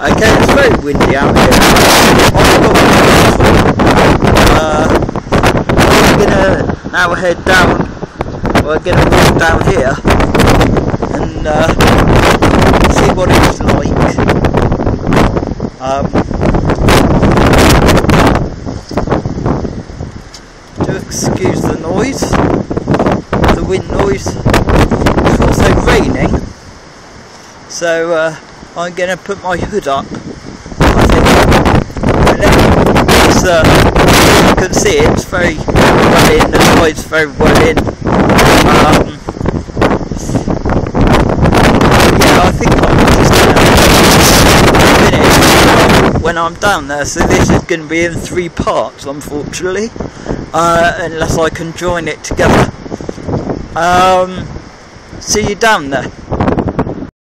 Okay, it's very windy out here. We're gonna now head down. We're gonna walk down here and see what it's like. Do excuse the noise, the wind noise. It's also raining, so I'm going to put my hood up, I think. As you can see, it's very well in, the tide's very well in. Yeah, I think I'm just going to finish when I'm down there, so this is going to be in 3 parts, unfortunately, unless I can join it together. See you down there.